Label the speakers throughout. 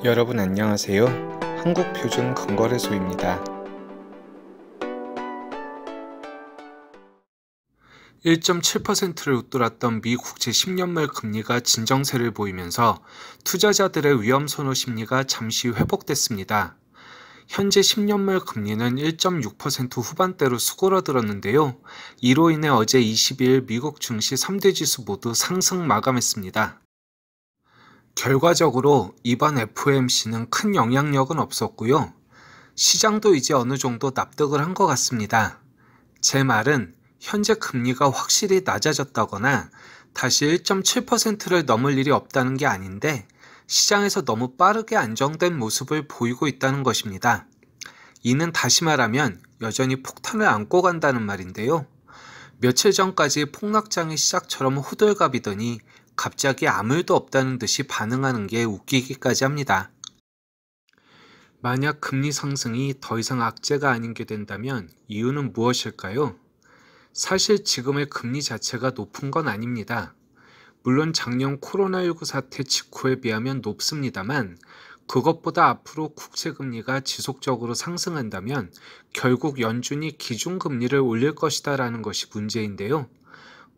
Speaker 1: 여러분 안녕하세요. 한국표준금거래소입니다. 1.7%를 웃돌았던 미 국채 10년물 금리가 진정세를 보이면서 투자자들의 위험선호 심리가 잠시 회복됐습니다. 현재 10년물 금리는 1.6% 후반대로 수그러들었는데요. 이로 인해 어제 22일 미국 증시 3대 지수 모두 상승 마감했습니다. 결과적으로 이번 FOMC는 큰 영향력은 없었고요. 시장도 이제 어느 정도 납득을 한 것 같습니다. 제 말은 현재 금리가 확실히 낮아졌다거나 다시 1.7%를 넘을 일이 없다는 게 아닌데 시장에서 너무 빠르게 안정된 모습을 보이고 있다는 것입니다. 이는 다시 말하면 여전히 폭탄을 안고 간다는 말인데요. 며칠 전까지 폭락장의 시작처럼 호들갑이더니 갑자기 아무 일도 없다는 듯이 반응하는 게 웃기기까지 합니다. 만약 금리 상승이 더 이상 악재가 아닌 게 된다면 이유는 무엇일까요? 사실 지금의 금리 자체가 높은 건 아닙니다. 물론 작년 코로나19 사태 직후에 비하면 높습니다만 그것보다 앞으로 국채금리가 지속적으로 상승한다면 결국 연준이 기준금리를 올릴 것이다 라는 것이 문제인데요.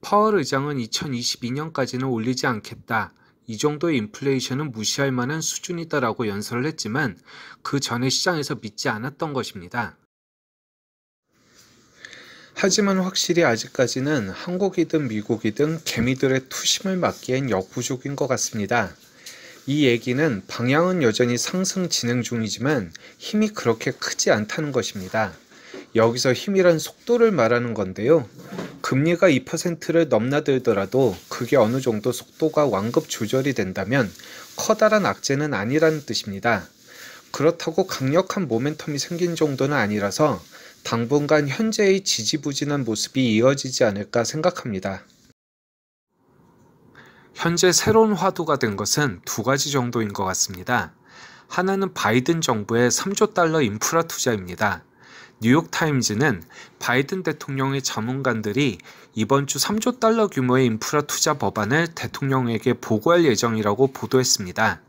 Speaker 1: 파월 의장은 2022년까지는 올리지 않겠다. 이 정도의 인플레이션은 무시할 만한 수준이다라고 연설을 했지만 그 전에 시장에서 믿지 않았던 것입니다. 하지만 확실히 아직까지는 한국이든 미국이든 개미들의 투심을 막기엔 역부족인 것 같습니다. 이 얘기는 방향은 여전히 상승 진행 중이지만 힘이 그렇게 크지 않다는 것입니다. 여기서 힘이란 속도를 말하는 건데요. 금리가 2%를 넘나들더라도 그게 어느 정도 속도가 완급 조절이 된다면 커다란 악재는 아니라는 뜻입니다. 그렇다고 강력한 모멘텀이 생긴 정도는 아니라서 당분간 현재의 지지부진한 모습이 이어지지 않을까 생각합니다. 현재 새로운 화두가 된 것은 두 가지 정도인 것 같습니다. 하나는 바이든 정부의 3조 달러 인프라 투자입니다. 뉴욕타임즈는 바이든 대통령의 자문관들이 이번 주 3조 달러 규모의 인프라 투자 법안을 대통령에게 보고할 예정이라고 보도했습니다.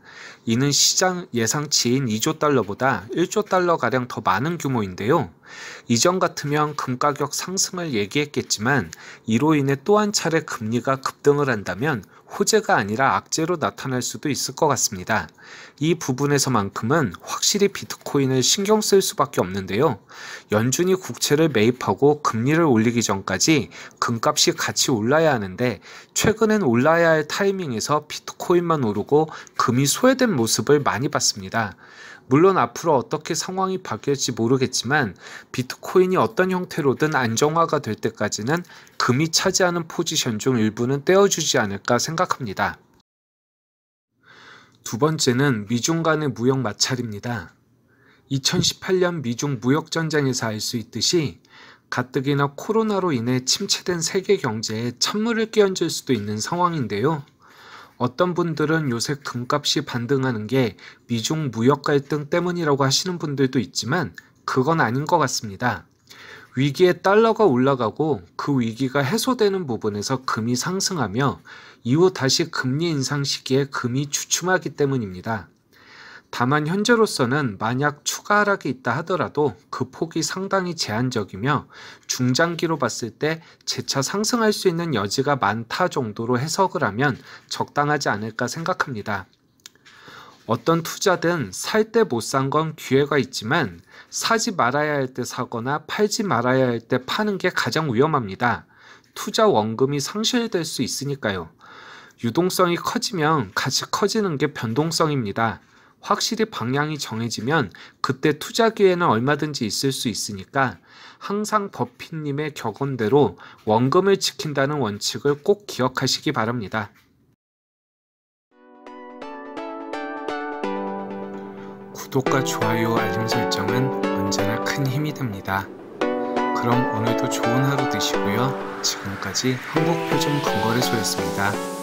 Speaker 1: 이는 시장 예상치인 2조 달러보다 1조 달러가량 더 많은 규모인데요. 이전 같으면 금가격 상승을 얘기했겠지만 이로 인해 또 한 차례 금리가 급등을 한다면 호재가 아니라 악재로 나타날 수도 있을 것 같습니다. 이 부분에서만큼은 확실히 비트코인을 신경 쓸 수밖에 없는데요. 연준이 국채를 매입하고 금리를 올리기 전까지 금값이 같이 올라야 하는데 최근엔 올라야 할 타이밍에서 비트코인만 오르고 금이 소외된 모습을 많이 봤습니다. 물론 앞으로 어떻게 상황이 바뀔지 모르겠지만 비트코인이 어떤 형태로든 안정화가 될 때까지는 금이 차지하는 포지션 중 일부는 떼어주지 않을까 생각합니다. 두 번째는 미중 간의 무역 마찰입니다. 2018년 미중 무역전쟁에서 알 수 있듯이 가뜩이나 코로나로 인해 침체된 세계 경제에 찬물을 끼얹을 수도 있는 상황인데요. 어떤 분들은 요새 금값이 반등하는 게 미중 무역 갈등 때문이라고 하시는 분들도 있지만 그건 아닌 것 같습니다. 위기에 달러가 올라가고 그 위기가 해소되는 부분에서 금이 상승하며 이후 다시 금리 인상 시기에 금이 주춤하기 때문입니다. 다만 현재로서는 만약 추가 하락이 있다 하더라도 그 폭이 상당히 제한적이며 중장기로 봤을 때 재차 상승할 수 있는 여지가 많다 정도로 해석을 하면 적당하지 않을까 생각합니다. 어떤 투자든 살 때 못 산 건 기회가 있지만 사지 말아야 할 때 사거나 팔지 말아야 할 때 파는 게 가장 위험합니다. 투자 원금이 상실될 수 있으니까요. 유동성이 커지면 같이 커지는 게 변동성입니다. 확실히 방향이 정해지면 그때 투자 기회는 얼마든지 있을 수 있으니까 항상 버핏님의 격언대로 원금을 지킨다는 원칙을 꼭 기억하시기 바랍니다. 구독과 좋아요, 알림 설정은 언제나 큰 힘이 됩니다. 그럼 오늘도 좋은 하루 되시고요. 지금까지 한국표준금거래소였습니다.